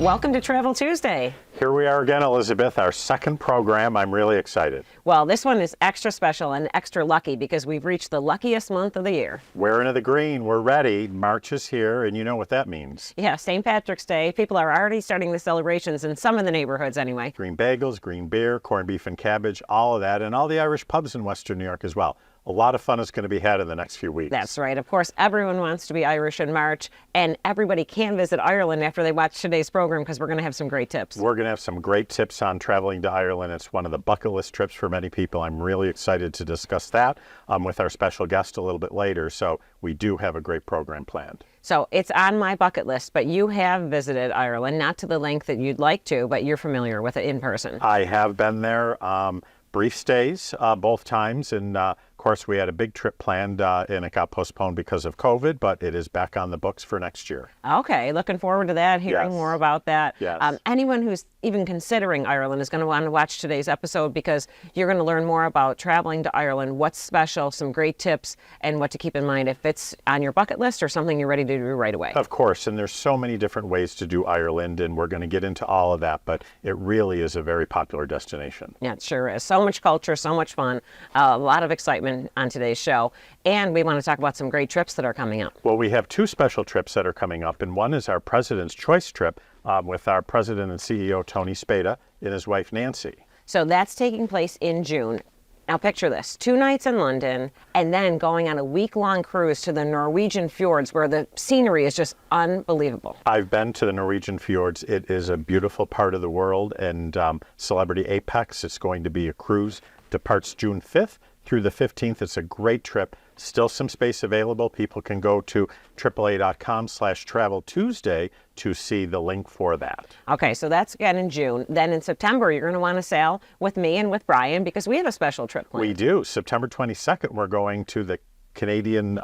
Welcome to Travel Tuesday. Here we are again, Elizabeth, our second program. I'm really excited. Well, this one is extra special and extra lucky because we've reached the luckiest month of the year. We're into the green. We're ready. March is here, and you know what that means. Yeah, St. Patrick's Day. People are already starting the celebrations in some of the neighborhoods anyway. Green bagels, green beer, corned beef and cabbage, all of that, and all the Irish pubs in Western New York as well. A lot of fun is going to be had in the next few weeks. That's right. Of course, everyone wants to be Irish in March, and everybody can visit Ireland after they watch today's program because we're going to have some great tips. We're going to have some great tips on traveling to Ireland. It's one of the bucket list trips for many people. I'm really excited to discuss that with our special guest a little bit later. So we do have a great program planned. So it's on my bucket list, but you have visited Ireland, not to the length that you'd like to, but you're familiar with it in person. I have been there. Brief stays both times, and of course we had a big trip planned and it got postponed because of COVID, but it is back on the books for next year. Okay, looking forward to that, hearing more about that. Yes. Anyone who's even considering Ireland is going to want to watch today's episode because you're going to learn more about traveling to Ireland, what's special, some great tips, and what to keep in mind if it's on your bucket list or something you're ready to do right away. Of course, and there's so many different ways to do Ireland, and we're going to get into all of that, but it really is a very popular destination. Yeah, it sure is. So much culture, so much fun, a lot of excitement on today's show, and we want to talk about some great trips that are coming up. Well, we have two special trips that are coming up, and one is our President's Choice trip with our President and CEO, Tony Spada, and his wife, Nancy. So that's taking place in June. Now picture this, 2 nights in London and then going on a week-long cruise to the Norwegian fjords where the scenery is just unbelievable. I've been to the Norwegian fjords. It is a beautiful part of the world, and Celebrity Apex, it's going to be a cruise, departs June 5th through the 15th. It's a great trip. Still some space available. People can go to AAA.com/Travel Tuesday to see the link for that. Okay, so that's again in June. Then in September, you're going to want to sail with me and with Brian because we have a special trip planned. We do. September 22nd, we're going to the Canadian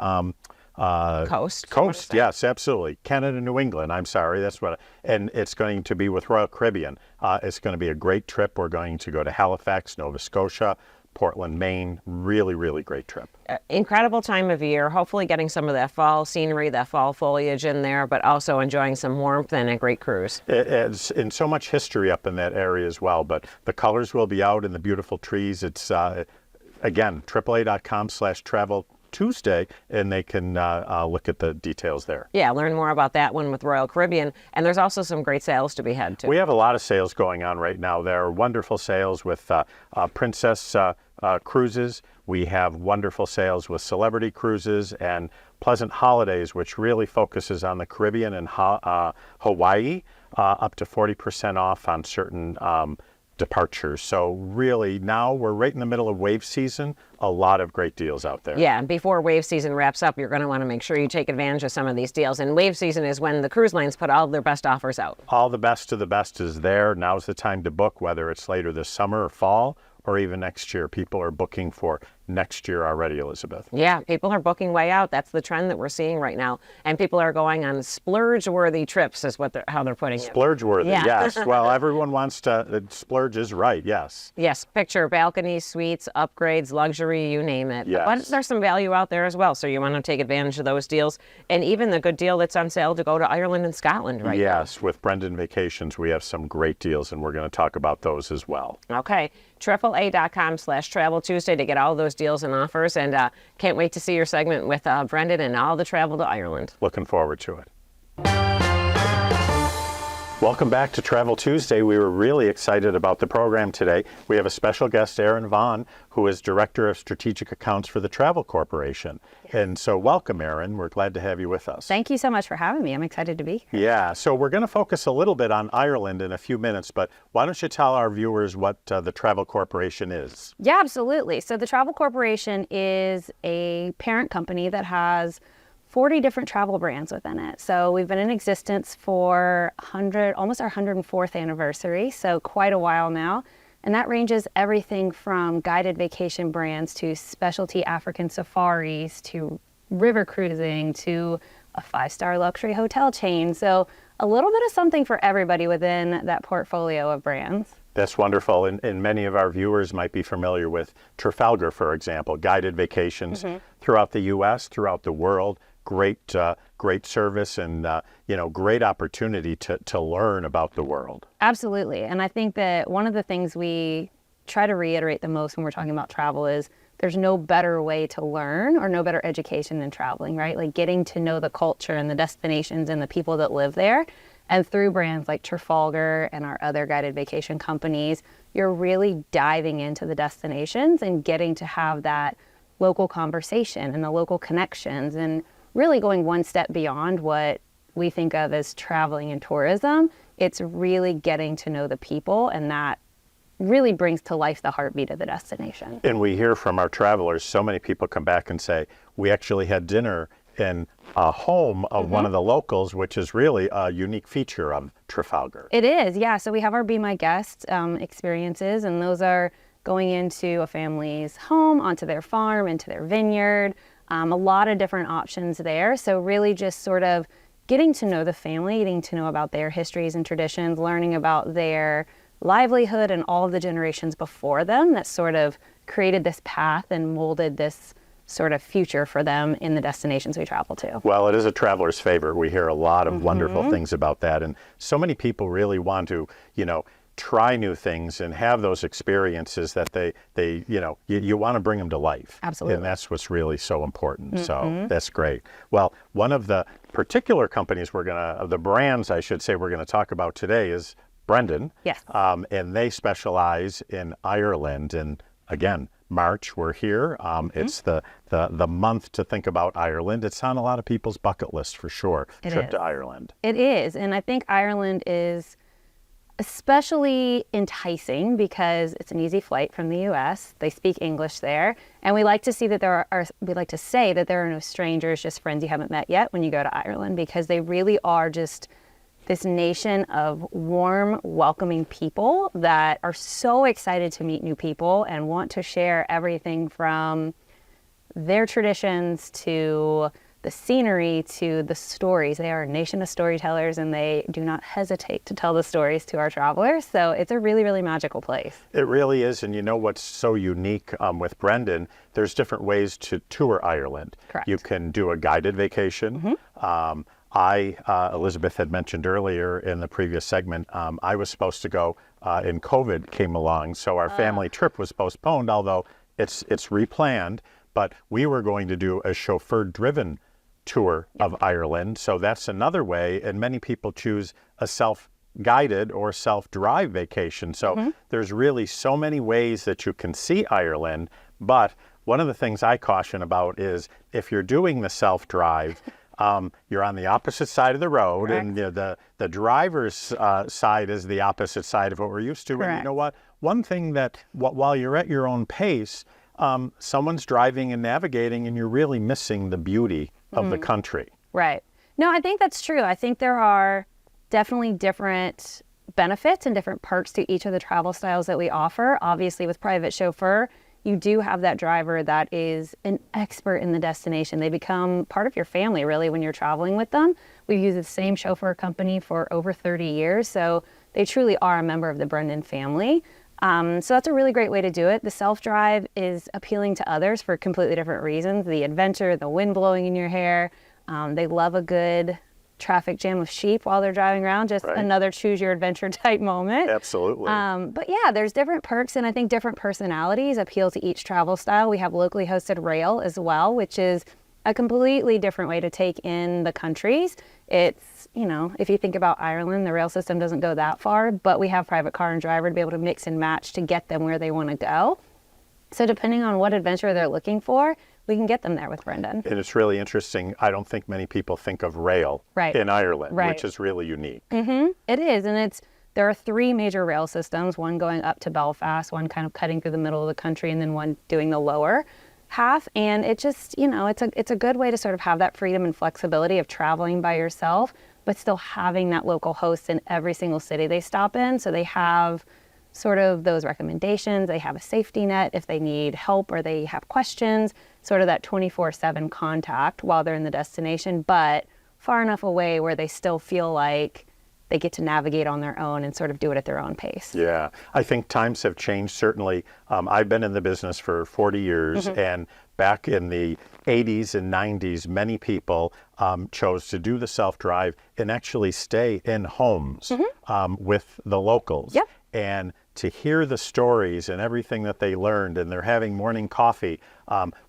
coast. Coast, yes, absolutely. Canada, New England, I'm sorry. That's what, and it's going to be with Royal Caribbean. It's going to be a great trip. We're going to go to Halifax, Nova Scotia, Portland, Maine. Really, really great trip. Incredible time of year. Hopefully getting some of that fall scenery, that fall foliage in there, but also enjoying some warmth and a great cruise. It's in so much history up in that area as well, but the colors will be out and the beautiful trees. It's, again, AAA.com/Travel Tuesday, and they can look at the details there. Yeah, learn more about that one with Royal Caribbean, and there's also some great sales to be had too. We have a lot of sales going on right now. There are wonderful sales with Princess Cruises. We have wonderful sales with Celebrity Cruises and Pleasant Holidays, which really focuses on the Caribbean and Hawaii, up to 40% off on certain departures. So really now we're right in the middle of wave season. A lot of great deals out there. Yeah, and before wave season wraps up, you're going to want to make sure you take advantage of some of these deals. And wave season is when the cruise lines put all of their best offers out. All the best of the best is there. Now's the time to book, whether it's later this summer or fall or even next year. People are booking for next year already, Elizabeth. Yeah, people are booking way out. That's the trend that we're seeing right now. And people are going on splurge-worthy trips is what how they're putting it. Splurge-worthy, yeah. Yes. Well, everyone wants to, splurge is right, yes. Yes, picture balconies, suites, upgrades, luxury, you name it. Yes. But there's some value out there as well, so you want to take advantage of those deals. And even the good deal that's on sale to go to Ireland and Scotland right now. Yes, with Brendan Vacations, we have some great deals, and we're going to talk about those as well. Okay, AAA.com/Travel Tuesday to get all those deals and offers, and can't wait to see your segment with Brendan and all the travel to Ireland. Looking forward to it. Welcome back to Travel Tuesday. We were really excited about the program today. We have a special guest, Erin Vaughn, who is Director of Strategic Accounts for the Travel Corporation. And so welcome, Erin. We're glad to have you with us. Thank you so much for having me. I'm excited to be here. Yeah, so we're going to focus a little bit on Ireland in a few minutes, but why don't you tell our viewers what the Travel Corporation is? Yeah, absolutely. So the Travel Corporation is a parent company that has 40 different travel brands within it. So we've been in existence for almost our 104th anniversary, so quite a while now. And that ranges everything from guided vacation brands to specialty African safaris to river cruising to a 5-star luxury hotel chain. So a little bit of something for everybody within that portfolio of brands. That's wonderful, and many of our viewers might be familiar with Trafalgar, for example, guided vacations throughout the U.S., throughout the world. Great great service, and great opportunity to learn about the world. Absolutely. And I think that one of the things we try to reiterate the most when we're talking about travel is there's no better way to learn or no better education than traveling, right? Like getting to know the culture and the destinations and the people that live there. And through brands like Trafalgar and our other guided vacation companies, you're really diving into the destinations and getting to have that local conversation and the local connections and really going one step beyond what we think of as traveling and tourism. It's really getting to know the people, and that really brings to life the heartbeat of the destination. And we hear from our travelers, so many people come back and say, we actually had dinner in a home of one of the locals, which is really a unique feature of Trafalgar. It is, yeah. So we have our Be My Guest experiences, and those are going into a family's home, onto their farm, into their vineyard, a lot of different options there. So really just sort of getting to know the family, getting to know about their histories and traditions, learning about their livelihood and all of the generations before them that sort of created this path and molded this sort of future for them in the destinations we travel to. Well, it is a traveler's favorite. We hear a lot of wonderful things about that. And so many people really want to, try new things and have those experiences that you want to bring them to life. Absolutely. And that's what's really so important. So that's great. Well, one of the particular companies the brands I should say we're going to talk about today is Brendan. Yes. And they specialize in Ireland. And again, March, we're here. It's the month to think about Ireland. It's on a lot of people's bucket list for sure. Trip to Ireland. It is. And I think Ireland is especially enticing because it's an easy flight from the US. They speak English there. And we like to say that there are no strangers, just friends you haven't met yet when you go to Ireland, because they really are just this nation of warm, welcoming people that are so excited to meet new people and want to share everything from their traditions to the scenery to the stories. They are a nation of storytellers, and they do not hesitate to tell the stories to our travelers. So it's a really, really magical place. It really is. And you know what's so unique with Brendan? There's different ways to tour Ireland. Correct. You can do a guided vacation. Elizabeth had mentioned earlier in the previous segment, I was supposed to go and COVID came along. So our family trip was postponed, although it's replanned. But we were going to do a chauffeur-driven tour of Ireland. So that's another way. And many people choose a self-guided or self-drive vacation. So there's really so many ways that you can see Ireland. But one of the things I caution about is if you're doing the self-drive, you're on the opposite side of the road. Correct. And the driver's side is the opposite side of what we're used to. Correct. And you know what? One thing that while you're at your own pace, someone's driving and navigating, and you're really missing the beauty of the country. Right. No, I think that's true. I think there are definitely different benefits and different perks to each of the travel styles that we offer. Obviously, with private chauffeur, you do have that driver that is an expert in the destination. They become part of your family, really, when you're traveling with them. We've used the same chauffeur company for over 30 years, so they truly are a member of the Brendan family. So that's a really great way to do it. The self-drive is appealing to others for completely different reasons. The adventure, the wind blowing in your hair. They love a good traffic jam of sheep while they're driving around. Just another choose your adventure type moment. Absolutely. But yeah, there's different perks, and I think different personalities appeal to each travel style. We have locally hosted rail as well, which is a completely different way to take in the countries. It's, if you think about Ireland, the rail system doesn't go that far, but we have private car and driver to be able to mix and match to get them where they want to go. So depending on what adventure they're looking for, we can get them there with Brendan. And it's really interesting. I don't think many people think of rail in Ireland, which is really unique. It is, and there are 3 major rail systems, one going up to Belfast, one kind of cutting through the middle of the country, and then one doing the lower half. And it just, it's a good way to sort of have that freedom and flexibility of traveling by yourself, but still having that local host in every single city they stop in. So they have sort of those recommendations. They have a safety net if they need help or they have questions, sort of that 24/7 contact while they're in the destination, but far enough away where they still feel like they get to navigate on their own and sort of do it at their own pace. Yeah, I think times have changed, certainly. I've been in the business for 40 years, and back in the 80s and 90s, many people chose to do the self-drive and actually stay in homes with the locals. Yep. And to hear the stories and everything that they learned, and they're having morning coffee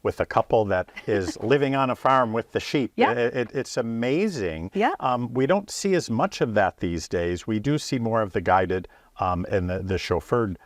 with a couple that is living on a farm with the sheep. Yeah. It's amazing. Yeah. We don't see as much of that these days. We do see more of the guided and the chauffeured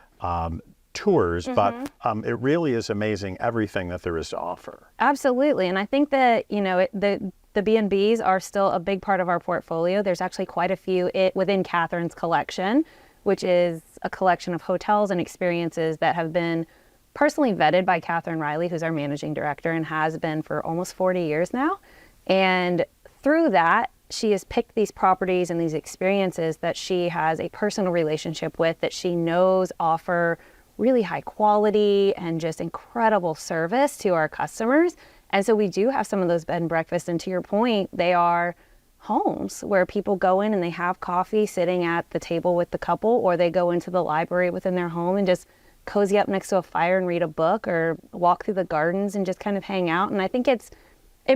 tours, but it really is amazing everything that there is to offer. Absolutely. And I think that, the B&Bs are still a big part of our portfolio. There's actually quite a few within Catherine's collection, which is a collection of hotels and experiences that have been personally vetted by Catherine Riley, who's our managing director and has been for almost 40 years now. And through that, she has picked these properties and these experiences that she has a personal relationship with, that she knows offer really high quality and just incredible service to our customers. And so we do have some of those bed and breakfasts. And to your point, they are homes where people go in and they have coffee sitting at the table with the couple, or they go into the library within their home and just cozy up next to a fire and read a book, or walk through the gardens and just kind of hang out. And I think it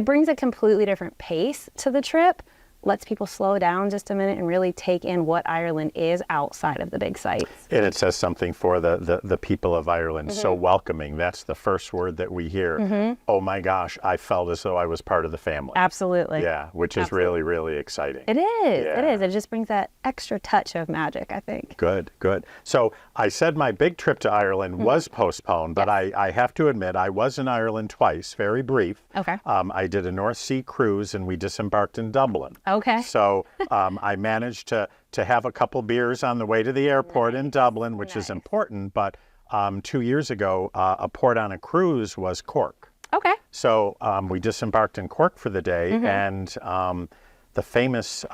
brings a completely different pace to the trip, lets people slow down just a minute and really take in what Ireland is outside of the big sites. And it says something for the people of Ireland. So welcoming. That's the first word that we hear. Oh my gosh, I felt as though I was part of the family. Absolutely. Yeah, which is really, really exciting. It is. Yeah. It is. It just brings that extra touch of magic, I think. Good, good. So I said my big trip to Ireland was postponed, but I have to admit I was in Ireland twice, very brief. Okay. I did a North Sea cruise and we disembarked in Dublin. Okay. So I managed to have a couple beers on the way to the airport in Dublin, which is important. But 2 years ago, a port on a cruise was Cork. Okay. So we disembarked in Cork for the day, and the famous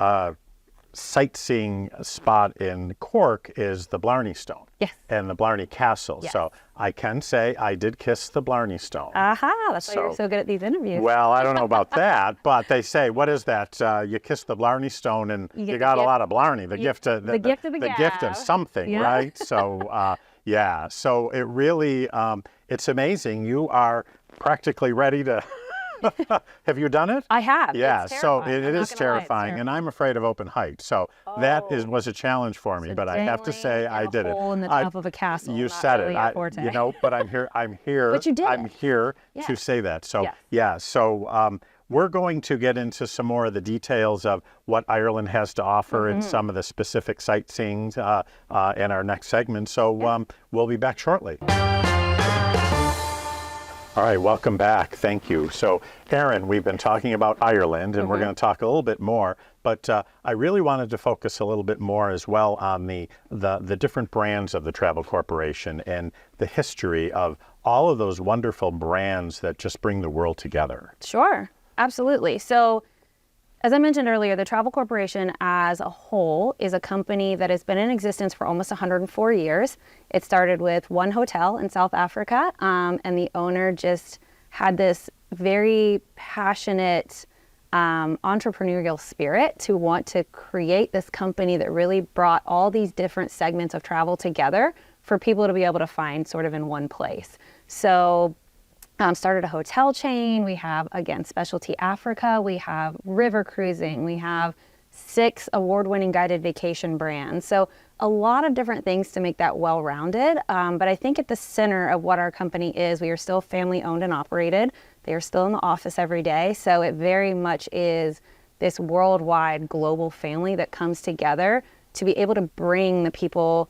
sightseeing spot in Cork is the Blarney Stone. Yes. And the Blarney Castle. Yes. So I can say I did kiss the Blarney Stone. Aha, that's why you're so good at these interviews. Well, I don't know about that, but they say, what is that? You kiss the Blarney Stone and you got a lot of Blarney, the gift of the gift of something, right? So, yeah, so it really, it's amazing. You are practically ready to, have you done it? I have. Yeah, It's so terrifying. it I'm is not gonna lie, it's terrifying, and I'm afraid of open heights. So that was a challenge for me, but I have to say I did it. A hole in the top of a castle. You not said really it. our forte. But I'm here. But you did I'm it. here Yeah. to say that. So Yes. yeah. So we're going to get into some more of the details of what Ireland has to offer and some of the specific sightseeing in our next segment. So we'll be back shortly. All right, welcome back. Thank you. So, Erin, we've been talking about Ireland, and we're going to talk a little bit more, but I really wanted to focus a little bit more as well on the different brands of the Travel Corporation and the history of all of those wonderful brands that just bring the world together. Sure, absolutely. So, as I mentioned earlier, the Travel Corporation as a whole is a company that has been in existence for almost 104 years. It started with one hotel in South Africa, and the owner just had this very passionate entrepreneurial spirit to want to create this company that really brought all these different segments of travel together for people to be able to find sort of in one place. So started a hotel chain. We have, again, Specialty Africa. We have river cruising. We have 6 award-winning guided vacation brands. So a lot of different things to make that well-rounded. But I think at the center of what our company is, we are still family-owned and operated. They are still in the office every day. So it very much is this worldwide global family that comes together to be able to bring the people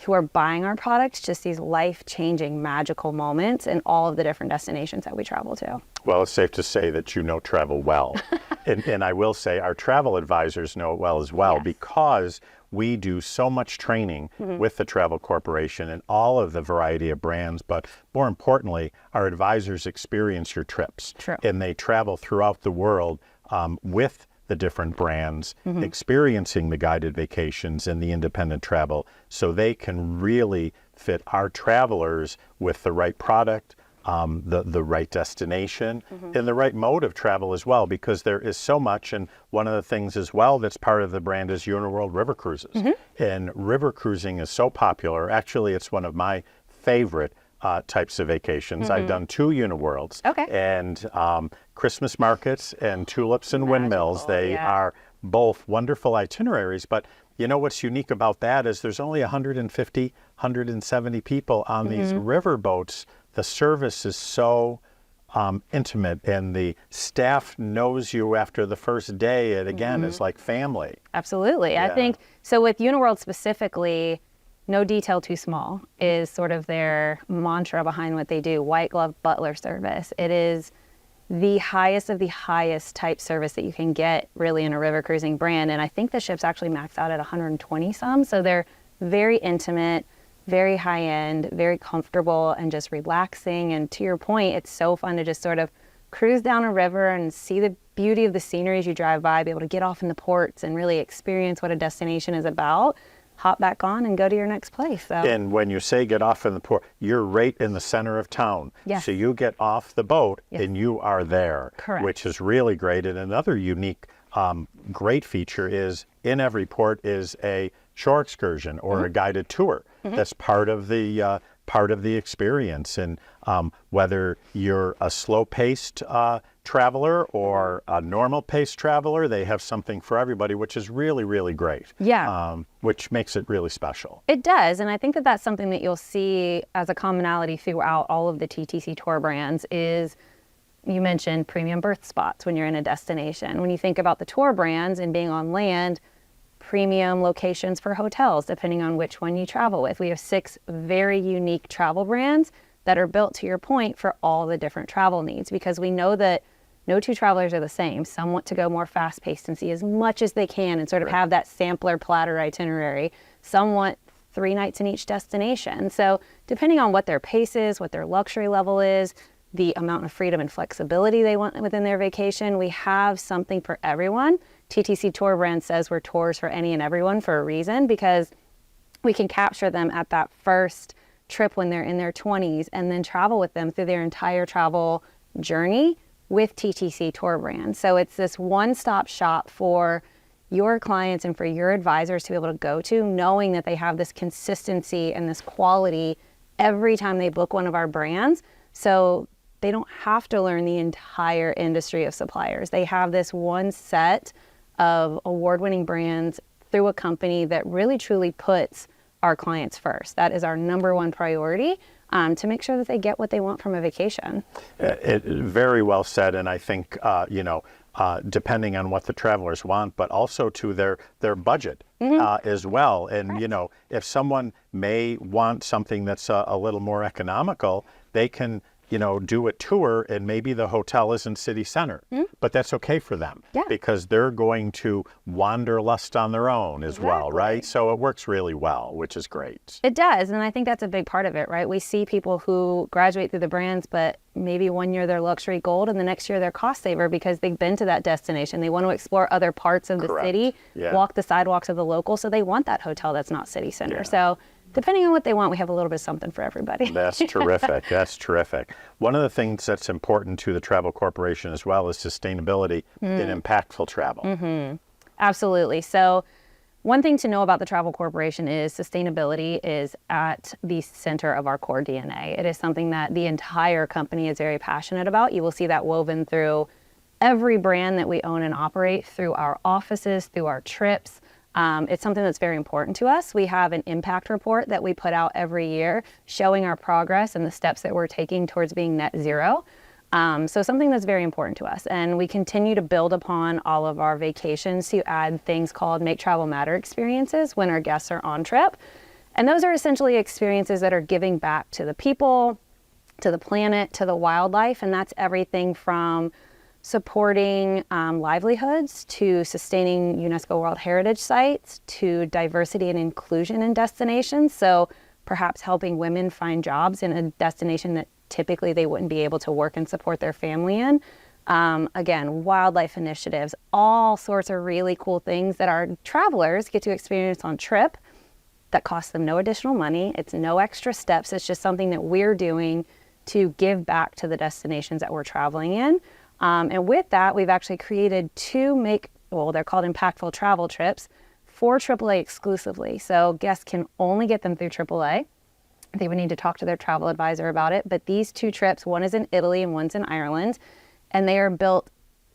who are buying our products just these life-changing magical moments in all of the different destinations that we travel to. Well, it's safe to say that you know travel well. and I will say our travel advisors know it well as well, because we do so much training with the Travel Corporation and all of the variety of brands, but more importantly, our advisors experience your trips. True. And they travel throughout the world with the different brands, experiencing the guided vacations and the independent travel, so they can really fit our travelers with the right product, the right destination, and the right mode of travel as well, because there is so much. And one of the things as well that's part of the brand is Uniworld River Cruises. And river cruising is so popular. Actually, it's one of my favorite types of vacations. I've done 2 Uniworlds. Okay. And Christmas markets and tulips and windmills. They are both wonderful itineraries. But you know what's unique about that is there's only 150, 170 people on these river boats. The service is so intimate, and the staff knows you after the first day. It again is like family. Absolutely. I think so. With Uniworld specifically, no detail too small is sort of their mantra behind what they do. White glove butler service. It is the highest of the highest type service that you can get really in a river cruising brand. And I think the ships actually max out at 120 some. So they're very intimate, very high end, very comfortable, and just relaxing. And to your point, it's so fun to just sort of cruise down a river and see the beauty of the scenery as you drive by, be able to get off in the ports and really experience what a destination is about. Hop back on and go to your next place. So. And when you say get off in the port, you're right in the center of town. Yes. So you get off the boat and you are there. Correct. Which is really great. And another unique, great feature is in every port is a shore excursion or a guided tour. That's part of the experience. And whether you're a slow-paced traveler or a normal-paced traveler, they have something for everybody, which is really, really great. Yeah. Which makes it really special. It does, and I think that that's something that you'll see as a commonality throughout all of the TTC tour brands is, you mentioned premium berth spots when you're in a destination. When you think about the tour brands and being on land, premium locations for hotels, depending on which one you travel with. We have 6 very unique travel brands that are built, to your point, for all the different travel needs, because we know that no 2 travelers are the same. Some want to go more fast-paced and see as much as they can and sort of have that sampler platter itinerary. Some want 3 nights in each destination. So depending on what their pace is, what their luxury level is, the amount of freedom and flexibility they want within their vacation, we have something for everyone. TTC Tour Brand says we're tours for any and everyone for a reason, because we can capture them at that first trip when they're in their 20s and then travel with them through their entire travel journey with TTC Tour Brand. So it's this one-stop shop for your clients and for your advisors to be able to go to, knowing that they have this consistency and this quality every time they book one of our brands. So they don't have to learn the entire industry of suppliers. They have this one set of award-winning brands through a company that really truly puts our clients first. That is our number one priority, to make sure that they get what they want from a vacation. Very well said, and I think depending on what the travelers want, but also to their budget as well. And if someone may want something that's a little more economical, they can do a tour, and maybe the hotel isn't city center, but that's okay for them because they're going to wanderlust on their own as well, right? So it works really well, which is great. It does, and I think that's a big part of it, right? We see people who graduate through the brands, but maybe one year they're luxury gold and the next year they're cost saver because they've been to that destination. They want to explore other parts of the city, walk the sidewalks of the local, so they want that hotel that's not city center. So depending on what they want, we have a little bit of something for everybody. That's terrific. That's terrific. One of the things that's important to the Travel Corporation as well is sustainability and impactful travel. Absolutely. So one thing to know about the Travel Corporation is sustainability is at the center of our core DNA. It is something that the entire company is very passionate about. You will see that woven through every brand that we own and operate, through our offices, through our trips. It's something that's very important to us. We have an impact report that we put out every year showing our progress and the steps that we're taking towards being net zero. So something that's very important to us. And we continue to build upon all of our vacations to add things called Make Travel Matter experiences when our guests are on trip. And those are essentially experiences that are giving back to the people, to the planet, to the wildlife. And that's everything from supporting livelihoods, to sustaining UNESCO World Heritage Sites, to diversity and inclusion in destinations. So perhaps helping women find jobs in a destination that typically they wouldn't be able to work and support their family in. Again, wildlife initiatives, all sorts of really cool things that our travelers get to experience on trip that costs them no additional money. It's no extra steps. It's just something that we're doing to give back to the destinations that we're traveling in. And with that, we've actually created 2 they're called impactful travel trips for AAA exclusively. So guests can only get them through AAA. they would need to talk to their travel advisor about it. But these 2 trips, one is in Italy and one's in Ireland, and they are built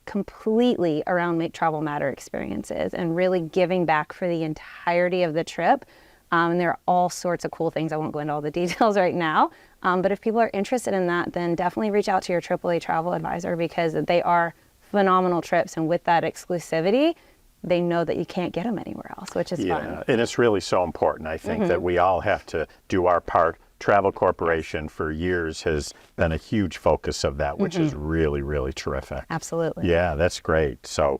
completely around Make Travel Matter experiences and really giving back for the entirety of the trip. And there are all sorts of cool things. I won't go into all the details right now. But if people are interested in that, then definitely reach out to your AAA travel advisor, because they are phenomenal trips. And with that exclusivity, they know that you can't get them anywhere else, which is fun. And it's really so important, I think, that we all have to do our part. Travel Corporation for years has been a huge focus of that, which is really, really terrific. Absolutely. Yeah, that's great. So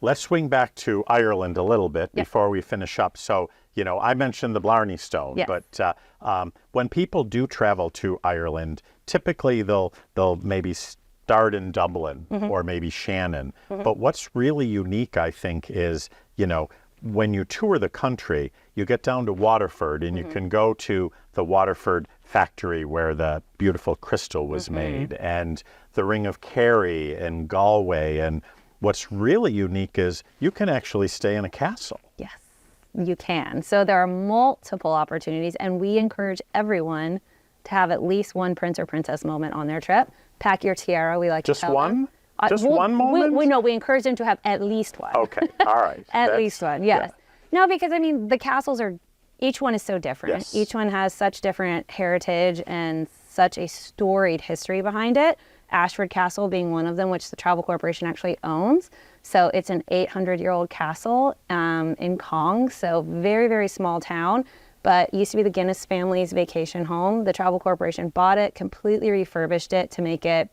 let's swing back to Ireland a little bit before we finish up. So, you know, I mentioned the Blarney Stone, but when people do travel to Ireland, typically they'll maybe start in Dublin or maybe Shannon. But what's really unique, I think, is, you know, when you tour the country, you get down to Waterford and you can go to the Waterford factory where the beautiful crystal was made, and the Ring of Kerry and Galway. And what's really unique is you can actually stay in a castle. Yes, you can. So there are multiple opportunities, and we encourage everyone to have at least one prince or princess moment on their trip. Pack your tiara, we like Just to tell one? them. Just one moment? We encourage them to have at least one. Okay, all right. At least one, yes. No, because I mean, the castles are, each one is so different. Yes. Each one has such different heritage and such a storied history behind it. Ashford Castle being one of them, which the Travel Corporation actually owns. So it's an 800-year-old castle in Cong, so very, very small town, but used to be the Guinness family's vacation home. The Travel Corporation bought it, completely refurbished it to make it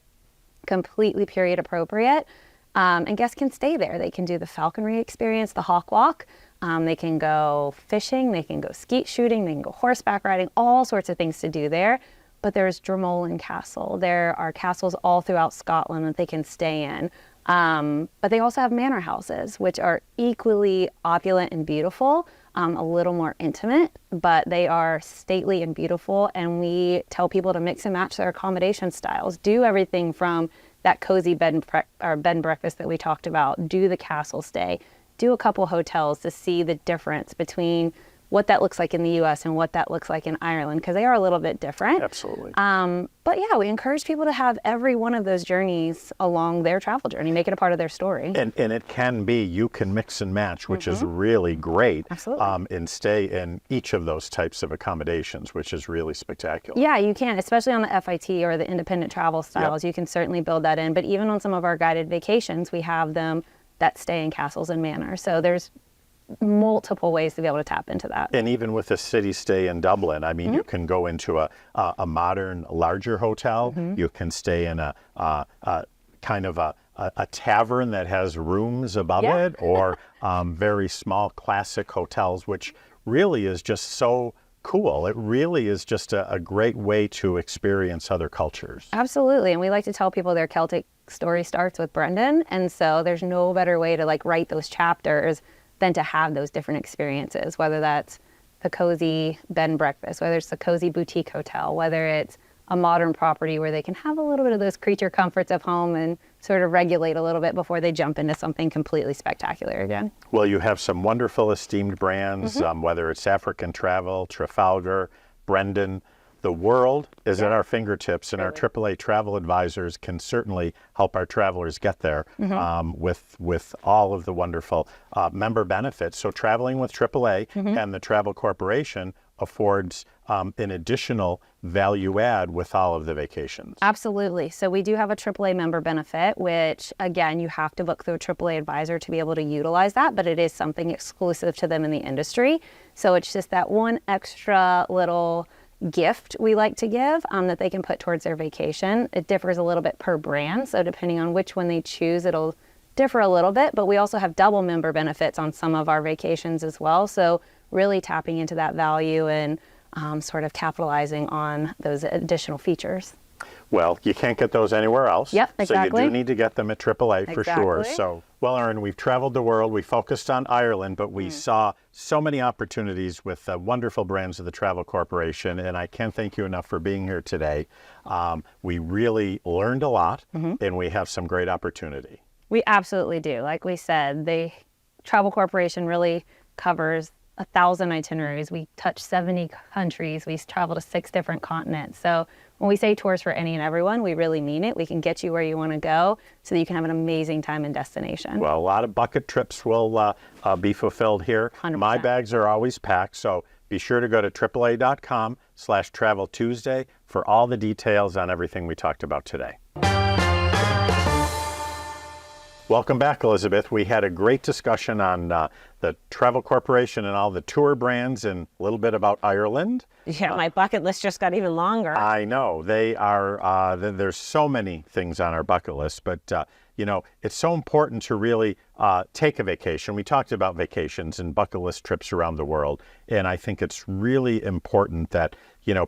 completely period appropriate. And guests can stay there. They can do the falconry experience, the hawk walk. They can go fishing, they can go skeet shooting, they can go horseback riding, all sorts of things to do there. But there's Dromoland Castle. There are castles all throughout Scotland that they can stay in. But they also have manor houses, which are equally opulent and beautiful, a little more intimate, but they are stately and beautiful. And we tell people to mix and match their accommodation styles. Do everything from that cozy bed and breakfast that we talked about. Do the castle stay. Do a couple hotels to see the difference between what that looks like in the U.S. and what that looks like in Ireland, because they are a little bit different. Absolutely. But yeah, we encourage people to have every one of those journeys along their travel journey, make it a part of their story. And it can be, you can mix and match, which is really great. Absolutely. And stay in each of those types of accommodations, which is really spectacular. Yeah, you can, especially on the FIT or the independent travel styles. You can certainly build that in. But even on some of our guided vacations, we have them that stay in castles and manors. So there's multiple ways to be able to tap into that. And even with a city stay in Dublin, I mean, you can go into a modern, larger hotel. You can stay in a kind of a tavern that has rooms above it, or very small classic hotels, which really is just so cool. It really is just a great way to experience other cultures. Absolutely. And we like to tell people their Celtic story starts with Brendan. And so there's no better way to like write those chapters than to have those different experiences, whether that's the cozy bed and breakfast, whether it's the cozy boutique hotel, whether it's a modern property where they can have a little bit of those creature comforts of home and sort of regulate a little bit before they jump into something completely spectacular again. Well, you have some wonderful esteemed brands, whether it's African Travel, Trafalgar, Brendan. The world is at our fingertips, and our AAA travel advisors can certainly help our travelers get there with all of the wonderful member benefits. So traveling with AAA and the Travel Corporation affords an additional value add with all of the vacations. Absolutely. So we do have a AAA member benefit, which again, you have to book through a AAA advisor to be able to utilize that, but it is something exclusive to them in the industry. So it's just that one extra little gift we like to give that they can put towards their vacation. It differs a little bit per brand, so depending on which one they choose, it'll differ a little bit, but we also have double member benefits on some of our vacations as well. So really tapping into that value and sort of capitalizing on those additional features. Well, you can't get those anywhere else. Yep, exactly. So you do need to get them at AAA for sure. So, well, Erin, we've traveled the world. We focused on Ireland, but we saw so many opportunities with wonderful brands of the Travel Corporation, and I can't thank you enough for being here today. We really learned a lot, and we have some great opportunity. We absolutely do. Like we said, the Travel Corporation really covers 1,000 itineraries. We touch 70 countries. We travel to 6 different continents. So when we say tours for any and everyone, we really mean it. We can get you where you want to go so that you can have an amazing time and destination. Well, a lot of bucket trips will be fulfilled here. 100%. My bags are always packed, so be sure to go to AAA.com/Travel Tuesday for all the details on everything we talked about today. Welcome back, Elizabeth. We had a great discussion on the Travel Corporation and all the tour brands and a little bit about Ireland. Yeah, my bucket list just got even longer. I know. They are, there's so many things on our bucket list, but it's so important to really take a vacation. We talked about vacations and bucket list trips around the world, and I think it's really important that,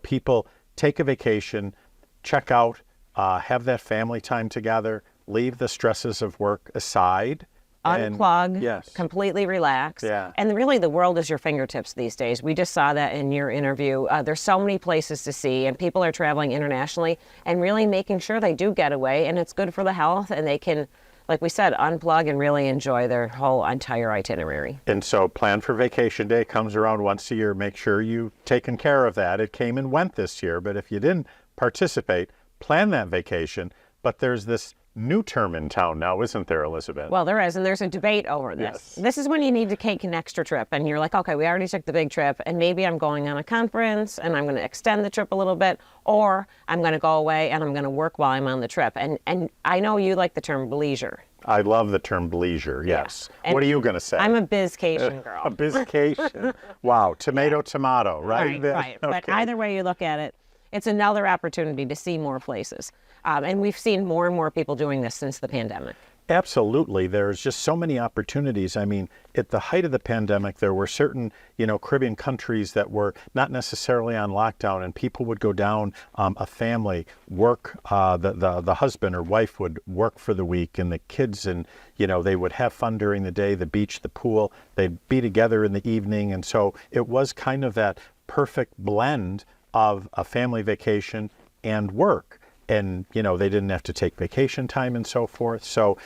people take a vacation, check out, have that family time together, leave the stresses of work aside. Unplug, yes, completely relax. Yeah. And really the world is your fingertips these days. We just saw that in your interview. There's so many places to see, and people are traveling internationally and really making sure they do get away, and it's good for the health, and they can, like we said, unplug and really enjoy their whole entire itinerary. And so Plan for Vacation Day comes around once a year. Make sure you've taken care of that. It came and went this year, but if you didn't participate, plan that vacation. But there's this new term in town now, isn't there, Elizabeth? Well, there is, and there's a debate over this. Yes. This is when you need to take an extra trip, and you're like, okay, we already took the big trip, and maybe I'm going on a conference, and I'm going to extend the trip a little bit, or I'm going to go away, and I'm going to work while I'm on the trip. And I know you like the term bleisure. I love the term bleisure, yes. Yeah. What are you going to say? I'm a bizcation girl. A bizcation. Wow, tomato, right? Right. Okay. But either way you look at it, it's another opportunity to see more places. And we've seen more and more people doing this since the pandemic. Absolutely. There's just so many opportunities. I mean, at the height of the pandemic, there were certain, Caribbean countries that were not necessarily on lockdown, and people would go down, a family, work, the husband or wife would work for the week, and the kids, and, they would have fun during the day, the beach, the pool, they'd be together in the evening. And so it was kind of that perfect blend of a family vacation and work. And, they didn't have to take vacation time and so forth. So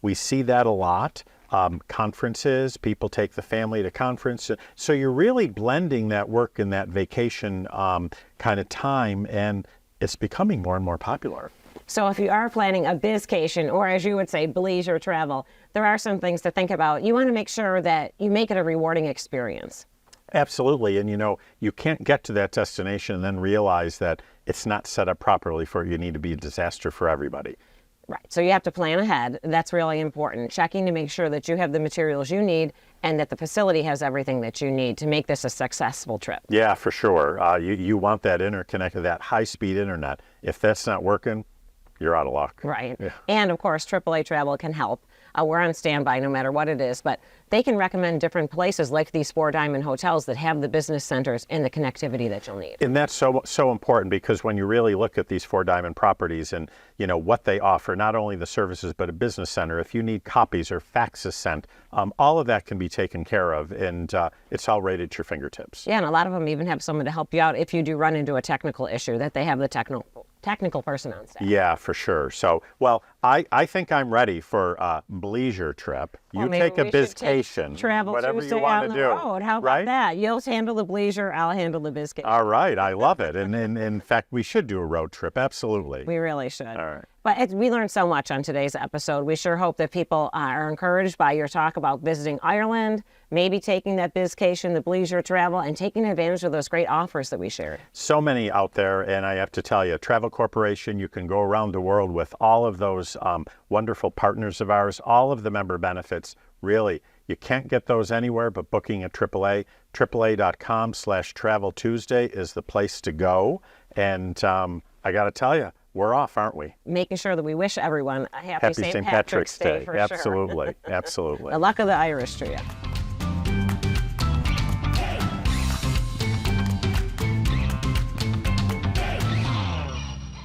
we see that a lot. Conferences, people take the family to conference. So you're really blending that work and that vacation kind of time, and it's becoming more and more popular. So if you are planning a bizcation, or as you would say, bleisure travel, there are some things to think about. You want to make sure that you make it a rewarding experience. Absolutely. And, you can't get to that destination and then realize that it's not set up properly for you. You need to be a disaster for everybody. Right. So you have to plan ahead. That's really important. Checking to make sure that you have the materials you need and that the facility has everything that you need to make this a successful trip. Yeah, for sure. You want that interconnected, that high-speed internet. If that's not working, you're out of luck. Right. Yeah. And of course, AAA Travel can help. We're on standby no matter what it is, but they can recommend different places like these 4 Diamond hotels that have the business centers and the connectivity that you'll need. And that's so important, because when you really look at these 4 Diamond properties and what they offer, not only the services but a business center, if you need copies or faxes sent, all of that can be taken care of, and it's all right at your fingertips. Yeah, and a lot of them even have someone to help you out if you do run into a technical issue, that they have the technical person on staff. Yeah, for sure. So, well, I think I'm ready for a bleisure trip. You Well, maybe take a we should bizcation, Travel whatever Tuesday you want on to the do. road. How about right? that? You'll handle the bleisure, I'll handle the bizcation. All right, I love it. And in fact, we should do a road trip, absolutely. We really should. All right. But we learned so much on today's episode. We sure hope that people are encouraged by your talk about visiting Ireland, maybe taking that bizcation, the bleisure travel, and taking advantage of those great offers that we shared. So many out there, and I have to tell you, Travel Corporation, you can go around the world with all of those wonderful partners of ours, all of the member benefits. Really, you can't get those anywhere but booking at AAA. AAA.com/Travel Tuesday is the place to go. And I got to tell you, we're off, aren't we? Making sure that we wish everyone a happy Happy St. Patrick's Day for Absolutely. sure. Absolutely. The luck of the Irish to you.